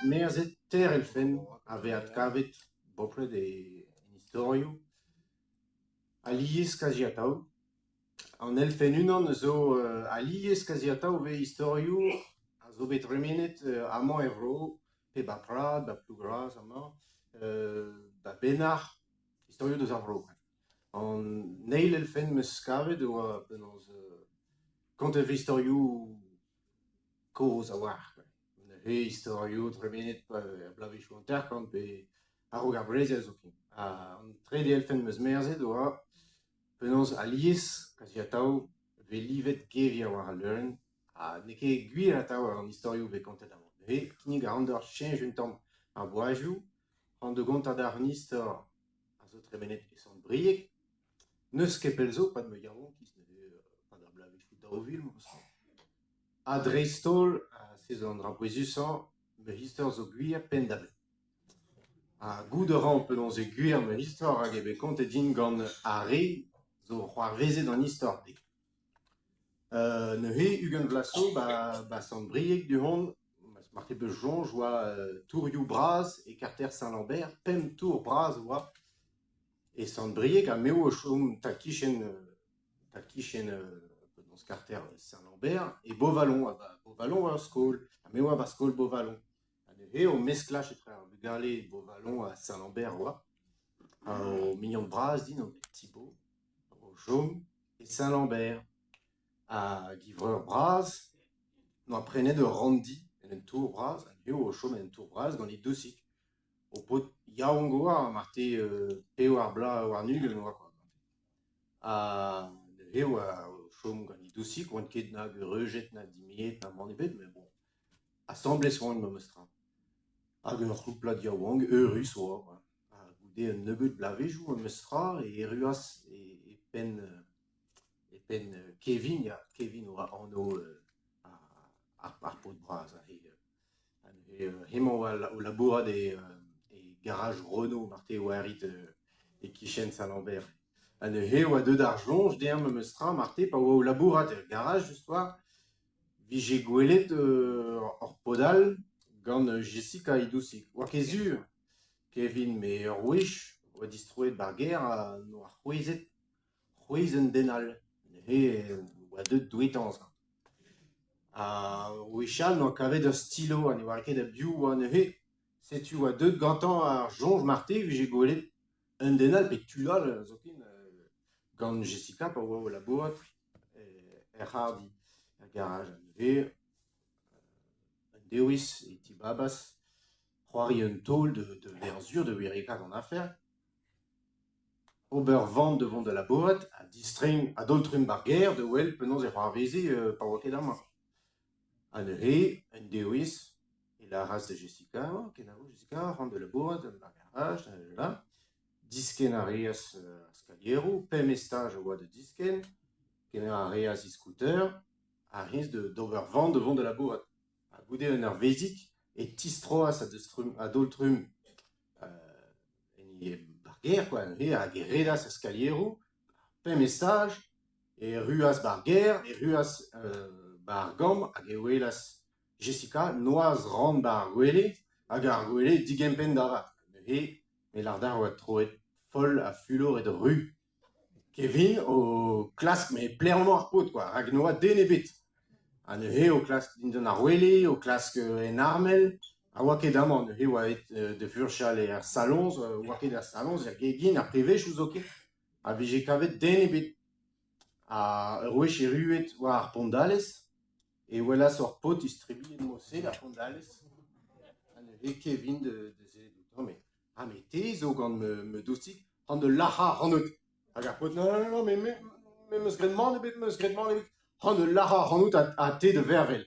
merzet ter elfen avet kavet bopred en historio alies kaziataou. An elfen unan zo alies kaziataou ve historio a zo bet remenet amañ evro pe ba prad, ba plougras amañ, ba benar historio deus ar vro. An neil elfen meus kavet oa penaos kontev historio koz a war. He historio tremenet blavechou an terkant pe a-raok ar brezel zo ken. An tred elfen meus merzet oa penaos alies kaziataou ve livet gevier war al leuren a ne ket gwir ataou an historio ve kantet amañ. He kinnig a ran d'ar cheñch un tamm ar boajoù an de gontat ar nistor a zo tremenet esan brieg. Neus kepel zo, pad me yaouan kis ne pad ar blavechou daouvil moz. A dreistol, se zo an dra bouezusañ, me histor zo gwir pen da bet. A gout a ran penaos e gwir me histor hag ebe kontet din gant are zo c'hoarvezet an histor dek. Neuze ugent vlaso ba sant brieg du hont, martet beus jonj oa tourioù braz e karter Saint-Lambert, pem tour braz oa e sant brieg a meo o chom takichen penaos karter Saint-Lambert e Beauvallon, Beauvallon war skol, a meo a ba skol Beauvallon. A neuze o mesklach etre ar vugale Beauvallon a Saint-Lambert oa, o mignon braz din o bet Thibault, o chom e Saint-Lambert. A givreur braz, no a prenet ur randi en un tour braz, a neuze o chom en un tour braz gant e dousig. O pot yaouank oa martet peo ar bla war nugel oa. A neuze o chom gant e dousig, oant ket nag reujet na dimiet na man ebet, men bon, assemblez oan ma meus tra. Hag ur c'houplad yaouank, eurus oa, a goude un nebeud blavejou ma meus tra, e ruas e pen Kevin oa anno ar pot braz. Hemañ o labourat e garaj Renault martet oa erit e kichen Saint-Lambert. A neuze oa deud ar jonj deomp ma meus tra martet pa oa o labourat e garaj just oa vije gwelet ur podal gant Jessica e dousig. Oa ket sur Kevin, me ur wech oa distrouet bar ger no ar c'hwezent denal. Neuze oa deud douetañs. A wechal no a kavet ur stilo a ne oa ket a biv oa neuze setu oa deud gantañ ar jonj martet vije gwelet un denal pe tulal zo ken gant Jessica pa oa o labourat er c'hardi ar garaj. A neuze un deouiz e tibabas c'hoari un taol de verzur de wirikad an afer. Ober vant devant de labourat a distreñ a doltrum bar ger de wel penaos e c'hoarveze pa oa ket amañ. A neuze un deouiz e la ras de Jessica, ken a vo Jessica, ran de labourat an bar garaj, disken a reas skalierou, pem estaj oa de disken, ken a reas e scooter, a riz d'ober vant devant de labourat. A goude un ur vezik e tistroas a doltrum en e bar ger, neuze a geredas a skalierou, pem estaj, e ruas bar ger, e ruas bar gambr hag e welas Jessica noaz ran bar gwele hag ar gwele digempen davat. Neuze me lardar oa troet fol a fulor et ru. Kevin o klask me plermañ ar pot, hag noa den ebet. A neuze o klask dindan ar wele, o klask en armel, a oa ket amañ. Neuze oa et de furchal e ar salonz, oa ket ar salonz, er gegin ar prevechou zo ket. A vije kavet den ebet. A ur wech e ruet war ar pondalez, e welas ur pot istribiet mose ar pondalez. A neuze Kevin de zelet outan, me te zo gant me dousig, ran de lacha rannout. Hag ar pot, non, me meus gredman ebet, ran de lacha rannout a te de vervel.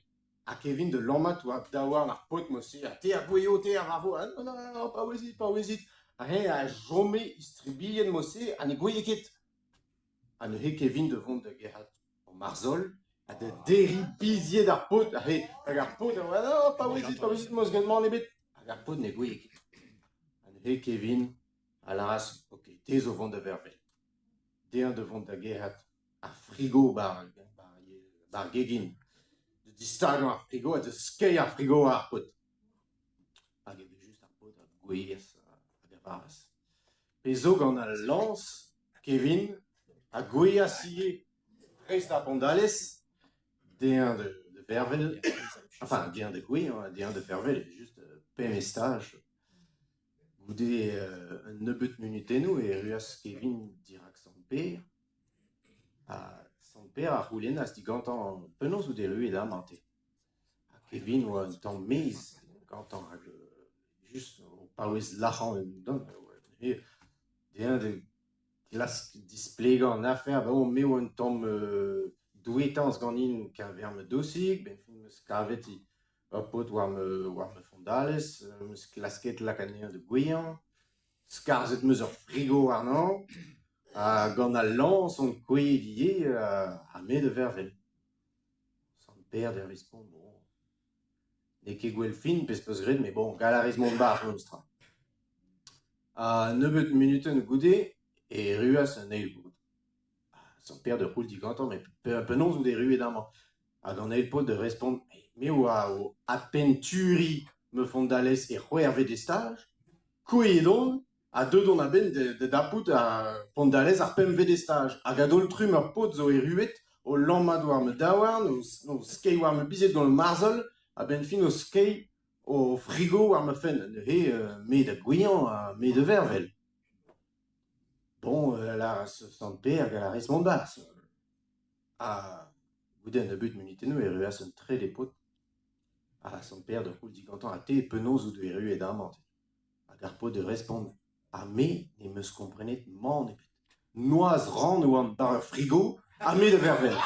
A Kevin de lammat oa daouarn ar pot mose, a te ar gweio, te ar ravo, non, pa oezit. A he a jome istribiet mose, a ne gweie ket. A neuze Kevin de vont da gerc'hat an marzol, a de deri biziet ar pot, hag ar pot, non, pa oezit, meus gredman ebet. Hag ar pot ne gweie ket. A neuze Kevin a laras, ok, te zo vont da vervel. Deoc'h de vont da gerc'hat ar frigo bar gegin. De distagan ar frigo, a de skei ar frigo ar pot. hag eve just ar pot a gwez hag a varas. Pe zo gant al lans, Kevin, a gwez siye prest ar pondalez, deun de vervel, enfin, deun de gwez, deun de vervel, just pem estaj. Goude un nebeut minutennoù e ruas Kevin dirak Sant Per. Sant Per ar c'houlennas digantañ penaos out e ruet amante. Kevin oa un tamm meiz gantañ hag just o paouez lac'han un don. Deun de glask displegañ an afer, me oa un tamm douetañs gant in ka verme dosig, ben fin meus kavet ur pot war me fondalez, meus klasket lakaneñ de gouian, skarzet meus ur frigo warnañ, gant al lans on kouezhet ivez a me de vervel. Sant Per de respont, bon, ne ket gwell fin pez peus gret, me bon, galarez mont bar monstra. Nebeut minuten goude, e ruas un eil pot. Sant Per de c'houl digantañ, me penaos out e ruet amañ. Hag an eil pot de respont, me oa o apenturi me fondalez e c'hwervet e staj, kouezhet a deudon a ben de dapout a fondalez ar pemvet e staj. Hag a doltrum ur pot zo e ruet o lammad war me daouarn, o skei war me bizet gant marzol, a ben fin o skei o frigo war me fen. Me de gouian a me de vervel. Bon, la Sant Per galarez mont bas. Goude un nebeut minutennoù e ruas un tred e pot. Sant Per de c'houl digantañ a te penaos out e ruet amante. Hag ar pot de respont, me ne meus komprenet man ebet. Noaz ran oan bar ur frigo, a me de vervel.